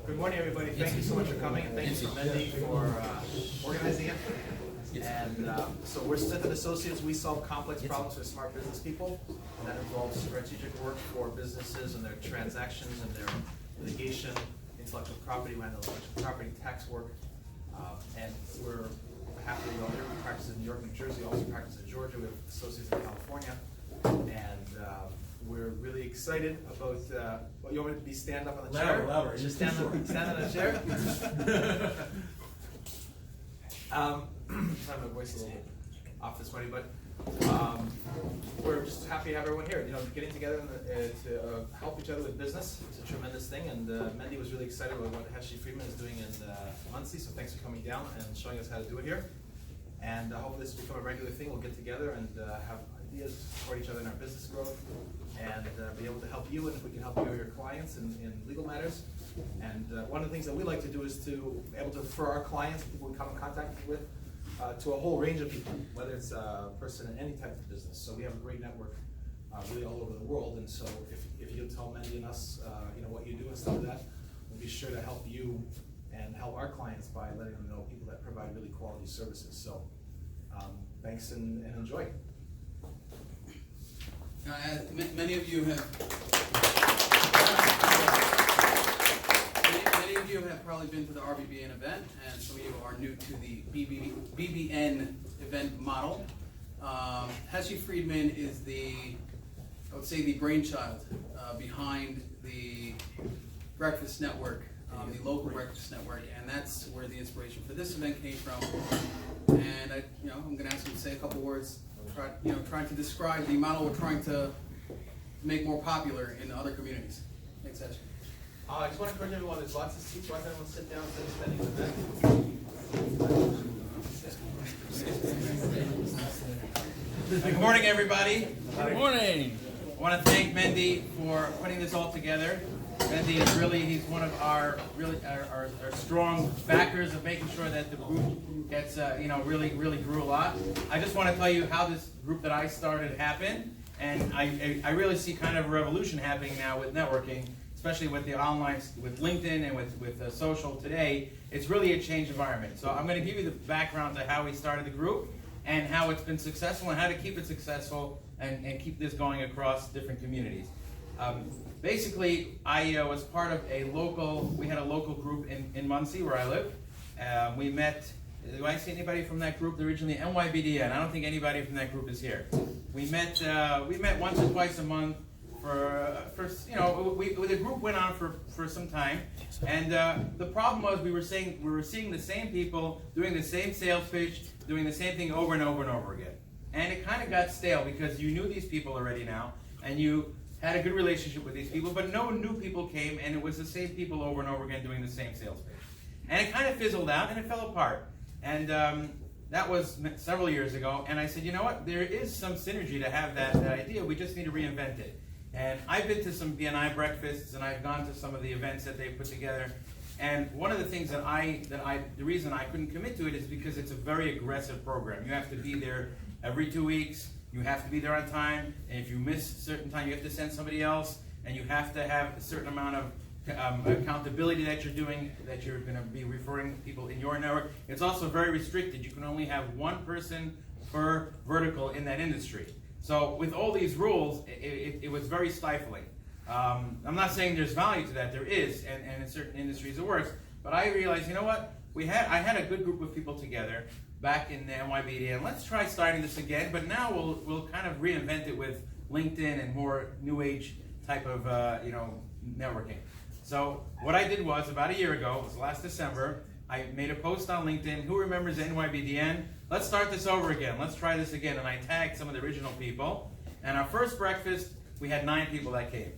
Good morning, everybody. Thank you so much for coming, and thank you to Mendy for organizing it. And so we're Smith and Associates. We solve complex problems for smart business people, and that involves strategic work for businesses and their transactions and their litigation, intellectual property, intellectual property tax work. And we're happy to go here. We practice in New York, New Jersey. We also practice in Georgia. We have associates in California, and we're really excited about. Well, you want me to be stand up on the chair? Louder. Just stand on the chair. Sorry, my voice is a little bit off this morning, but we're just happy to have everyone here. You know, getting together to help each other with business is a tremendous thing. And Mendy was really excited about what Heshy Friedman is doing in Muncie. So thanks for coming down and showing us how to do it here. And hopefully this will become a regular thing. We'll get together and have ideas, support each other in our business growth, and be able to help you, and if we can help you or your clients in legal matters. And one of the things that we like to do is to be able to refer our clients, people we come in contact with, to a whole range of people, whether it's a person in any type of business. So we have a great network really all over the world, and so if you tell Mendy and us you know, what you do and stuff like that, we'll be sure to help you and help our clients by letting them know people that provide really quality services. So thanks and enjoy. Many of you have probably been to the RBBN event, and some of you are new to the BBN event model. Heshy Friedman is I would say, the brainchild behind the breakfast network, the local breakfast network, and that's where the inspiration for this event came from. And I'm going to ask you to say a couple words, trying to describe the model we're trying to make more popular in other communities. Thanks, Heshy. I just want to encourage everyone, there's lots of seats. Why don't everyone sit down instead of standing in the back? Good morning, everybody. Good morning. I want to thank Mendy for putting this all together. Mendy is he's one of our strong backers of making sure that the group gets, really grew a lot. I just want to tell you how this group that I started happened, and I really see kind of a revolution happening now with networking, especially with the online, with LinkedIn and with social today. It's really a changed environment. So I'm going to give you the background to how we started the group and how it's been successful and how to keep it successful and keep this going across different communities. Basically, I was part of we had a local group in Muncie where I live. We met, do I see anybody from that group? Originally NYBDN. I don't think anybody from that group is here. We met once or twice a month the group went on for some time, and the problem was we were seeing the same people doing the same sales pitch, doing the same thing over and over and over again. And it kind of got stale because you knew these people already now, and you had a good relationship with these people, but no new people came, and it was the same people over and over again doing the same sales pitch. And it kind of fizzled out, and it fell apart. And that was several years ago, and I said, you know what, there is some synergy to have that idea, we just need to reinvent it. And I've been to some BNI breakfasts, and I've gone to some of the events that they put together. And one of the things the reason I couldn't commit to it is because it's a very aggressive program. You have to be there every 2 weeks. You have to be there on time. And if you miss a certain time, you have to send somebody else. And you have to have a certain amount of accountability that you're doing, that you're going to be referring people in your network. It's also very restricted. You can only have one person per vertical in that industry. So with all these rules, it was very stifling. I'm not saying there's value to that. There is, and in certain industries it works. But I realized, you know what? I had a good group of people together back in the NYBD, and let's try starting this again. But now we'll kind of reinvent it with LinkedIn and more new age type of networking. So what I did was about a year ago, it was last December, I made a post on LinkedIn. Who remembers NYBDN? Let's start this over again. Let's try this again. And I tagged some of the original people. And our first breakfast, we had 9 people that came.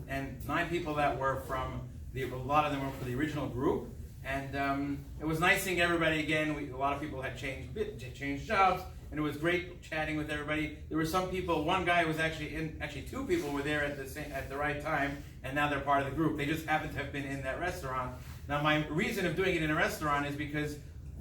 And 9 people that were a lot of them were from the original group. And it was nice seeing everybody again. A lot of people had changed jobs. And it was great chatting with everybody. There were some people, one guy was actually 2 people were there at the right time. And now they're part of the group. They just happened to have been in that restaurant. Now my reason of doing it in a restaurant is because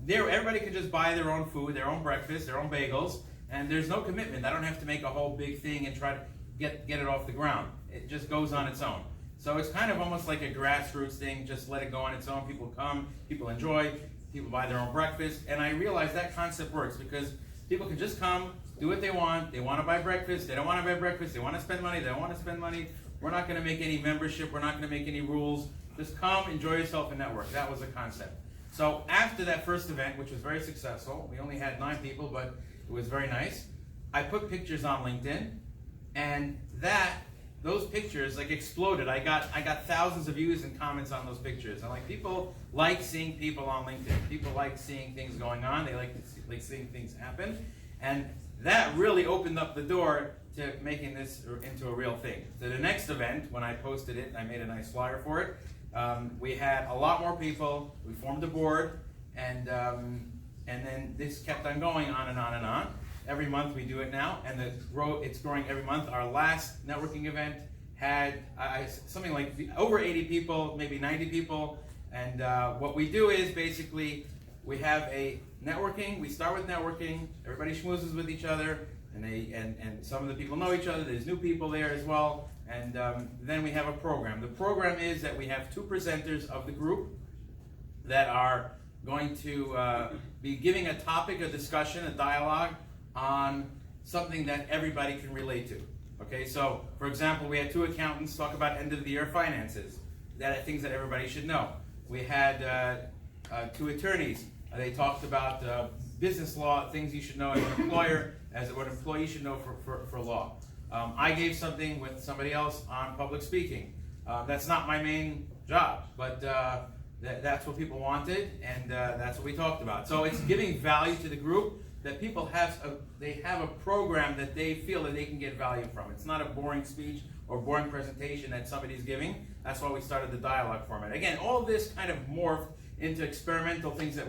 everybody can just buy their own food, their own breakfast, their own bagels, and there's no commitment. I don't have to make a whole big thing and try to get it off the ground. It just goes on its own. So it's kind of almost like a grassroots thing, just let it go on its own. People come, people enjoy, people buy their own breakfast. And I realize that concept works because people can just come, do what they want to buy breakfast, they don't want to buy breakfast, they want to spend money, they don't want to spend money. We're not going to make any membership, we're not going to make any rules. Just come, enjoy yourself, and network. That was the concept. So after that first event, which was very successful, we only had 9 people, but it was very nice. I put pictures on LinkedIn, and those pictures like exploded. I got thousands of views and comments on those pictures. And like people like seeing people on LinkedIn. People like seeing things going on. They like seeing things happen, and that really opened up the door to making this into a real thing. So the next event, when I posted it, I made a nice flyer for it. We had a lot more people. We formed a board, and then this kept on going on and on and on. Every month we do it now, and it's growing every month. Our last networking event had something like over 80 people, maybe 90 people. And what we do is basically we have a networking. We start with networking. Everybody schmoozes with each other, and some of the people know each other. There's new people there as well. And then we have a program. The program is that we have 2 presenters of the group that are going to be giving a topic, a discussion, a dialogue on something that everybody can relate to. Okay, so for example, we had 2 accountants talk about end of the year finances. That are things that everybody should know. We had 2 attorneys. They talked about business law, things you should know as an employer, as what an employee should know for law. I gave something with somebody else on public speaking. That's not my main job, but that's what people wanted, and that's what we talked about. So it's giving value to the group, that people have a program that they feel that they can get value from. It's not a boring speech or boring presentation that somebody's giving. That's why we started the dialogue format. Again, all of this kind of morphed into experimental things that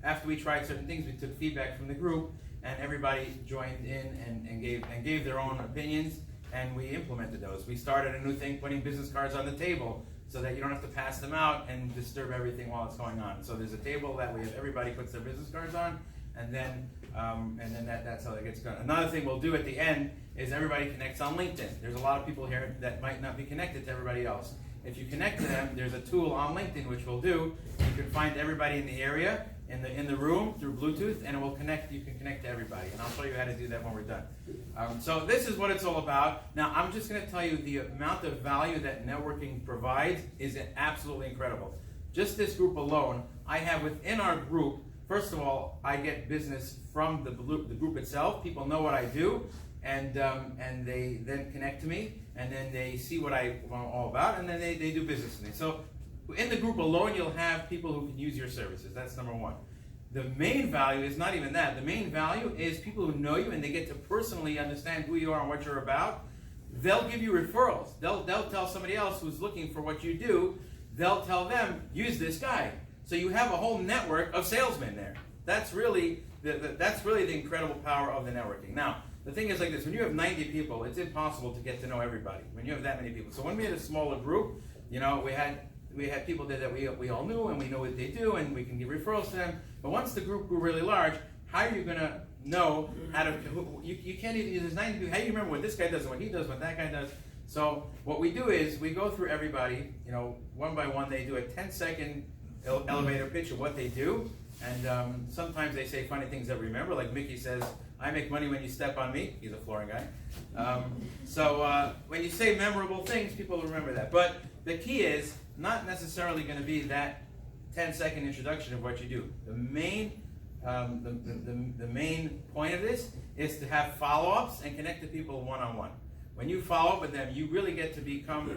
after we tried certain things, we took feedback from the group, and everybody joined in and gave their own opinions, and we implemented those. We started a new thing, putting business cards on the table so that you don't have to pass them out and disturb everything while it's going on. So there's a table that everybody puts their business cards on, and then that's how it gets done. Another thing we'll do at the end is everybody connects on LinkedIn. There's a lot of people here that might not be connected to everybody else. If you connect to them, there's a tool on LinkedIn which we'll do. You can find everybody in the area, in the room through Bluetooth, and it will connect. You can connect to everybody, and I'll show you how to do that when we're done. So this is what it's all about. Now I'm just going to tell you the amount of value that networking provides is absolutely incredible. Just this group alone, I have within our group. First of all, I get business from the group itself. People know what I do, and they then connect to me, and then they see what I'm all about, and then they do business with me. So in the group alone, you'll have people who can use your services. That's number one. The main value is not even that. The main value is people who know you, and they get to personally understand who you are and what you're about. They'll give you referrals. They'll tell somebody else who's looking for what you do. They'll tell them, use this guy. So you have a whole network of salesmen there. That's really the incredible power of the networking. Now, the thing is like this: when you have 90 people, it's impossible to get to know everybody. When you have that many people, so when we had a smaller group, we had people there that we all knew, and we know what they do, and we can give referrals to them. But once the group grew really large, how are you going to know how to? You can't even. There's 90 people. How do you remember what this guy does, and what he does, what that guy does? So what we do is we go through everybody. One by one, they do a 10-second elevator pitch of what they do, and sometimes they say funny things that we remember, like Mickey says, "I make money when you step on me." He's a flooring guy. So when you say memorable things, people will remember that. But the key is not necessarily going to be that 10-second introduction of what you do. The main point of this is to have follow-ups and connect to people one-on-one. When you follow up with them, you really get to become,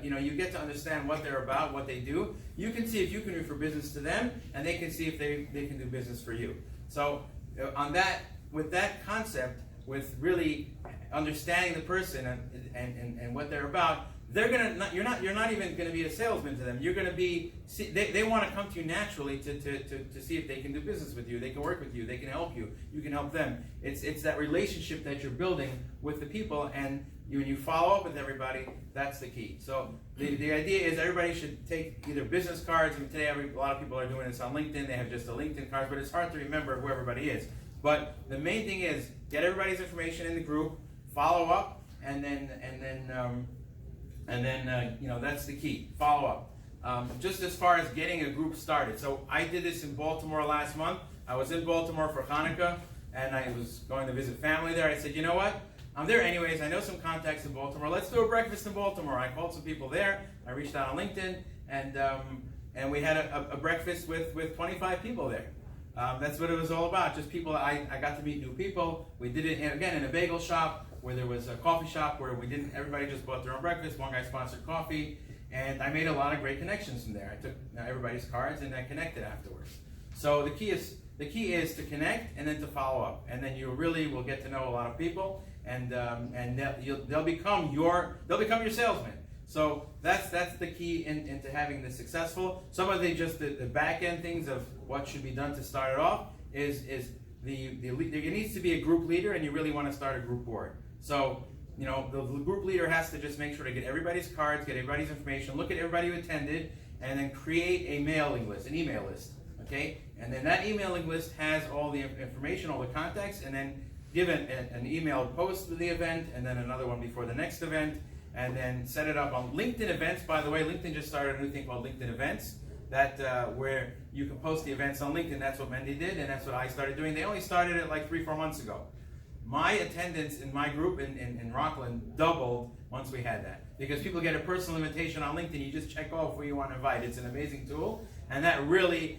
you get to understand what they're about, what they do. You can see if you can refer business to them, and they can see if they can do business for you. So with that concept, with really understanding the person and what they're about, you're not even going to be a salesman to them. You're going to be, they want to come to you naturally to see if they can do business with you. They can work with you. They can help you. You can help them. It's that relationship that you're building with the people, and when you follow up with everybody, that's the key. So the idea is everybody should take either business cards. I mean, today a lot of people are doing this on LinkedIn. They have just a LinkedIn card, but it's hard to remember who everybody is. But the main thing is get everybody's information in the group, follow up, and then And then, that's the key, follow up. Just as far as getting a group started. So I did this in Baltimore last month. I was in Baltimore for Hanukkah, and I was going to visit family there. I said, you know what? I'm there anyways. I know some contacts in Baltimore. Let's do a breakfast in Baltimore. I called some people there. I reached out on LinkedIn, and we had a breakfast with 25 people there. That's what it was all about. Just people. I got to meet new people. We did it again in a bagel shop where there was a coffee shop where we didn't. Everybody just bought their own breakfast. One guy sponsored coffee, and I made a lot of great connections from there. I took everybody's cards and I connected afterwards. So the key is to connect and then to follow up, and then you really will get to know a lot of people, and they'll become your salesmen. So that's the key into having this successful. Some of the back end things of what should be done to start it off is there needs to be a group leader, and you really want to start a group board. So the group leader has to just make sure to get everybody's cards, get everybody's information, look at everybody who attended, and then create a mailing list, an email list. Okay, and then that emailing list has all the information, all the contacts, and then give an email post to the event, and then another one before the next event, and then set it up on LinkedIn events. By the way, LinkedIn just started a new thing called LinkedIn events, where you can post the events on LinkedIn. That's what Mendy did, and that's what I started doing. They only started it like 3-4 months ago. My attendance in my group in Rockland doubled once we had that, because people get a personal invitation on LinkedIn. You just check off who you want to invite. It's an amazing tool, and that really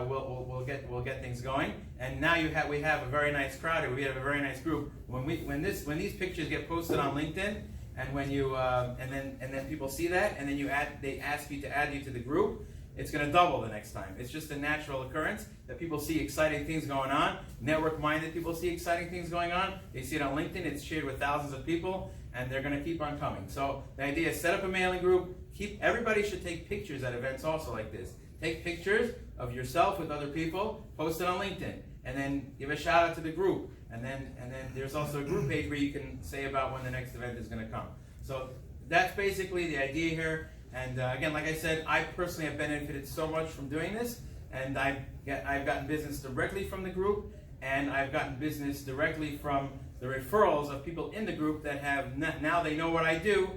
we'll get things going. And now we have a very nice crowd here. We have a very nice group. When these pictures get posted on LinkedIn, and when you and then people see that, and then they ask you to add you to the group, it's going to double the next time. It's just a natural occurrence that people see exciting things going on. Network-minded people see exciting things going on. They see it on LinkedIn. It's shared with thousands of people, and they're going to keep on coming. So the idea is set up a mailing group. Everybody should take pictures at events also like this. Take pictures of yourself with other people, post it on LinkedIn, and then give a shout out to the group. And then there's also a group page where you can say about when the next event is going to come. So that's basically the idea here. And again, like I said, I personally have benefited so much from doing this, and I've gotten business directly from the group, and I've gotten business directly from the referrals of people in the group that have now they know what I do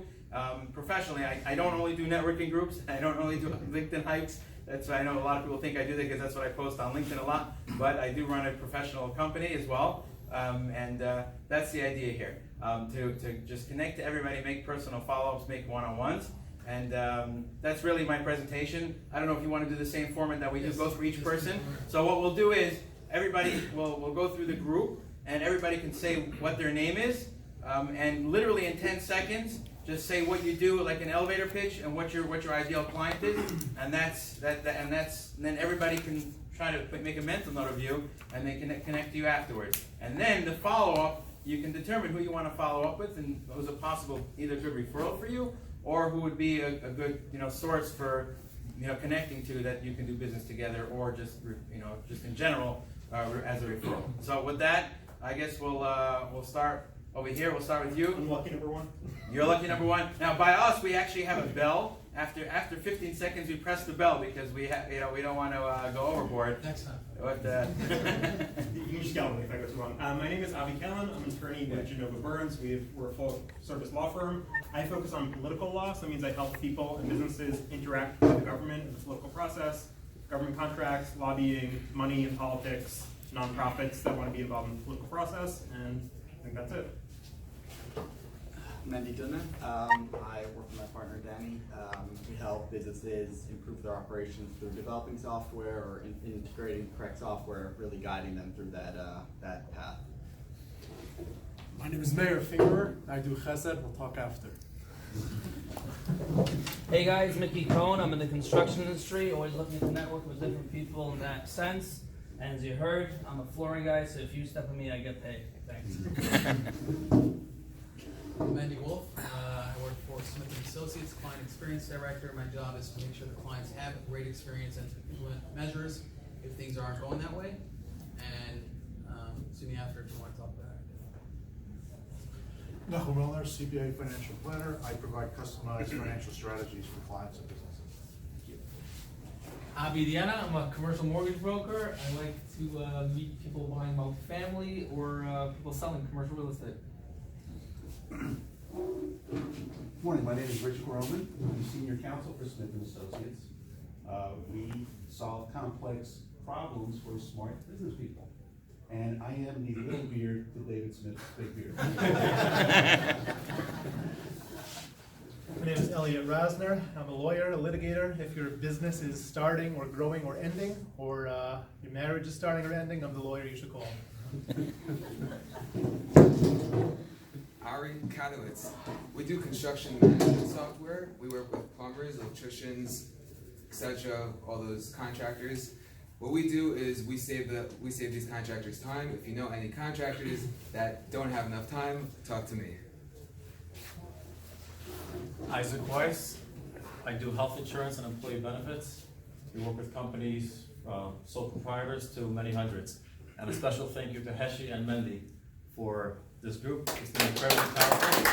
professionally. I don't only do networking groups. I don't only do LinkedIn hikes. That's why I know a lot of people think I do that because that's what I post on LinkedIn a lot. But I do run a professional company as well, and that's the idea here, to just connect to everybody, make personal follow-ups, make one-on-ones. And that's really my presentation. I don't know if you want to do the same format that we do, go through each person. So what we'll do is everybody will go through the group, and everybody can say what their name is, and literally in 10 seconds, just say what you do, like an elevator pitch, and what your ideal client is, and then everybody can try to make a mental note of you, and they can connect to you afterwards. And then the follow-up, you can determine who you want to follow up with, and who's a possible either good referral for you, or who would be a good source for connecting to that you can do business together, or just just in general as a referral. So with that, I guess we'll start over here. We'll start with you. I'm lucky number one. You're lucky number one. Now by us, we actually have a bell. After 15 seconds, we press the bell because we don't want to go overboard. Next time. But, You can just yell at me if I go too long. My name is Avi Kellen. I'm an attorney with Genova Burns. We're a full-service law firm. I focus on political law, so that means I help people and businesses interact with the government and the political process, government contracts, lobbying, money and politics, nonprofits that want to be involved in the political process, and I think that's it. Mendy Wolf. I work with my partner Danny. We help businesses improve their operations through developing software or integrating the correct software, really guiding them through that path. My name is Meir Fingerer. I do Chesed. We'll talk after. Hey guys, Mickey Cohn. I'm in the construction industry, always looking to network with different people in that sense. And as you heard, I'm a flooring guy, so if you step on me, I get paid. Thanks. I'm Mendy Wolf. I work for Smith and Associates, Client Experience Director. My job is to make sure the clients have a great experience and to implement measures if things aren't going that way. And see me after if you want to talk about it. Nachum Milner, CPA Financial Planner. I provide customized financial strategies for clients and businesses. Thank you. Avi Diana, I'm a commercial mortgage broker. I like to meet people buying multifamily or people selling commercial real estate. Morning, my name is Rich Groman. I'm Senior Counsel for Smith and Associates. We solve complex problems for smart business people. And I am the little beard to David Smith's big beard. My name is Elliot Rasner. I'm a lawyer, a litigator. If your business is starting or growing or ending, or your marriage is starting or ending, I'm the lawyer you should call. Ari Kadowitz. We do construction management software. We work with plumbers, electricians, etc., all those contractors. What we do is we save these contractors time. If you know any contractors that don't have enough time, talk to me. Isaac Weiss. I do health insurance and employee benefits. We work with companies, sole proprietors to many hundreds. And a special thank you to Heshy and Mendy for this group. It's been incredibly powerful.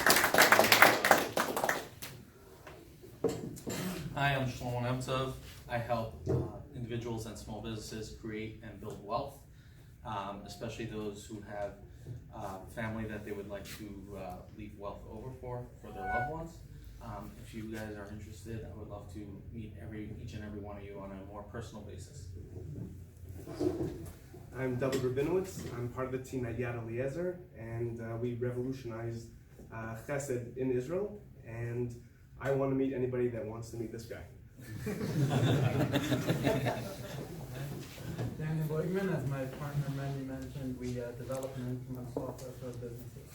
Hi, I'm Shlomo Nemtsov. I help individuals and small businesses create and build wealth, especially those who have family that they would like to leave wealth over for their loved ones. If you guys are interested, I would love to meet each and every one of you on a more personal basis. I'm David Rabinowitz. I'm part of the team at Yad Eliezer, and we revolutionized Chesed in Israel, and I want to meet anybody that wants to meet this guy. Daniel Boigman, as my partner Mandy mentioned, we develop and implement software for businesses.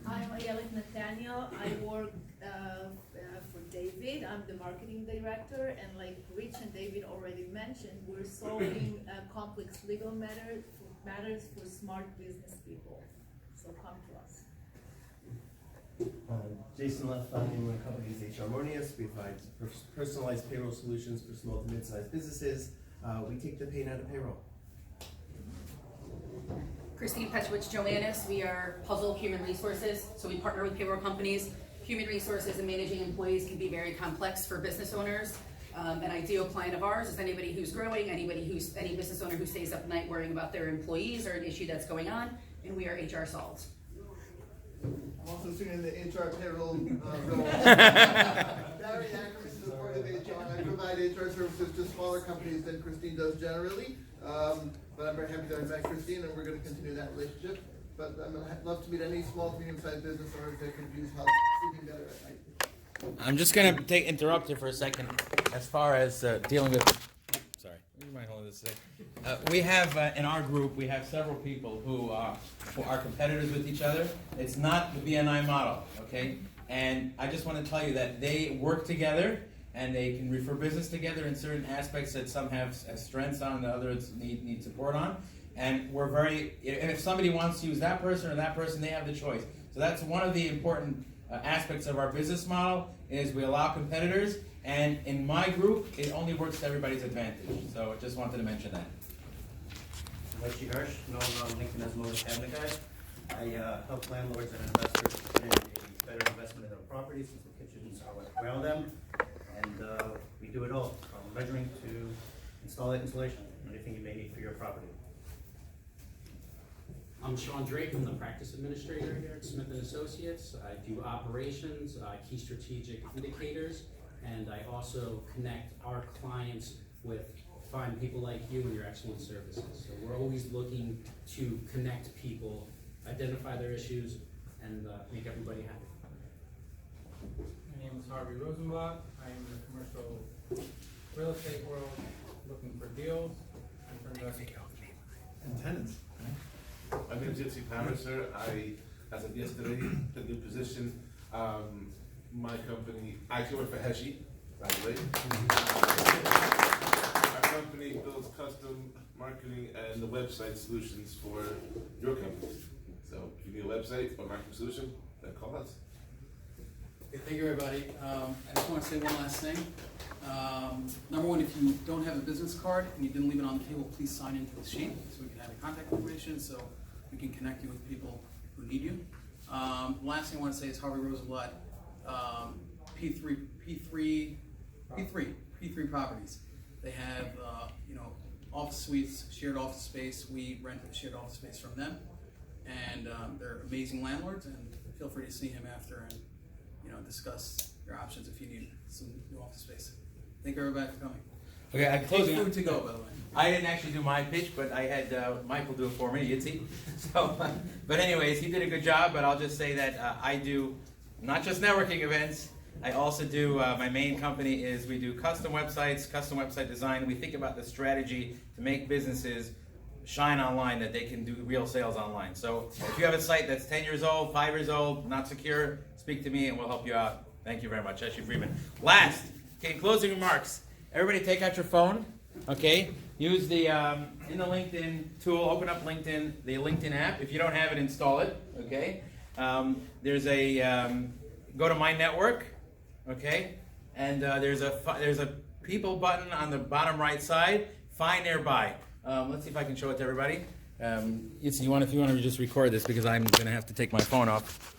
Hi, I'm Ayelet Nathaniel. I work for David. I'm the marketing director, and like Rich and David already mentioned, we're solving complex legal matters for smart business people. So come to us. Jason Lefani, my company is HR Harmonious. We provide personalized payroll solutions for small to mid-sized businesses. We take the pain out of payroll. Christine Petrovich-Joannis, we are Puzzle Human Resources, so we partner with payroll companies. Human resources and managing employees can be very complex for business owners. An ideal client of ours is anybody who's growing, any business owner who stays up at night worrying about their employees or an issue that's going on, and we are HR solved. I'm also sitting in the HR payroll role. Barry Ackerman is a part of HR. I provide HR services to smaller companies than Christine does generally. But I'm very happy that I met Christine, and we're going to continue that relationship. But I'd love to meet any small to medium-sized business owners that could use help sleeping better at night. I'm just going to interrupt you for a second as far as dealing with... Sorry, would you mind holding this a second? We have, in our group, we have several people who are competitors with each other. It's not the BNI model, okay? And I just want to tell you that they work together and they can refer business together in certain aspects that some have strengths on, the others need support on. And we're and if somebody wants to use that person or that person, they have the choice. So that's one of the important aspects of our business model is we allow competitors, and in my group, it only works to everybody's advantage. So I just wanted to mention that. Heshy Hirsch, known on LinkedIn as Motor Cabinet Guy. I help landlords and investors find a better investment in their properties since the kitchens are around them. And we do it all, from measuring to installation, anything you may need for your property. I'm Sean Drake. I'm the practice administrator here at Smith and Associates. I do operations, key strategic indicators, and I also connect our clients with fine people like you and your excellent services. So we're always looking to connect people, identify their issues, and make everybody happy. My name is Harvey Rosenblatt. I am in the commercial real estate world, looking for deals and for investment. And tenants. My name is Yitzi Pariser. I, as of yesterday, took a new position. My company, I actually work for Heshy, by the way. Our company builds custom marketing and the website solutions for your company. So if you need a website or marketing solution, then call us. Okay, thank you, everybody. I just want to say one last thing. Number one, if you don't have a business card and you didn't leave it on the table, please sign into the sheet so we can have your contact information so we can connect you with people who need you. Last thing I want to say is Harvey Rosenblatt, P3 properties. They have office suites, shared office space. We rent a shared office space from them, and they're amazing landlords. And feel free to see him after and discuss your options if you need some new office space. Thank you everybody for coming. Okay, I'm closing. Food to go, by the way. I didn't actually do my pitch, but I had Michael do it for me, Yitzi. So, but anyways, he did a good job, but I'll just say that I do not just networking events, I also do, my main company is we do custom websites, custom website design. We think about the strategy to make businesses shine online, that they can do real sales online. So if you have a site that's 10 years old, 5 years old, not secure, speak to me and we'll help you out. Thank you very much, Heshy Friedman. Last, okay, closing remarks. Everybody take out your phone, okay? Use the, in the LinkedIn tool, open up LinkedIn, the LinkedIn app. If you don't have it, install it, okay? There's a, go to My Network, okay? And there's a people button on the bottom right side, Find Nearby. Let's see if I can show it to everybody. If you want to just record this because I'm gonna have to take my phone off.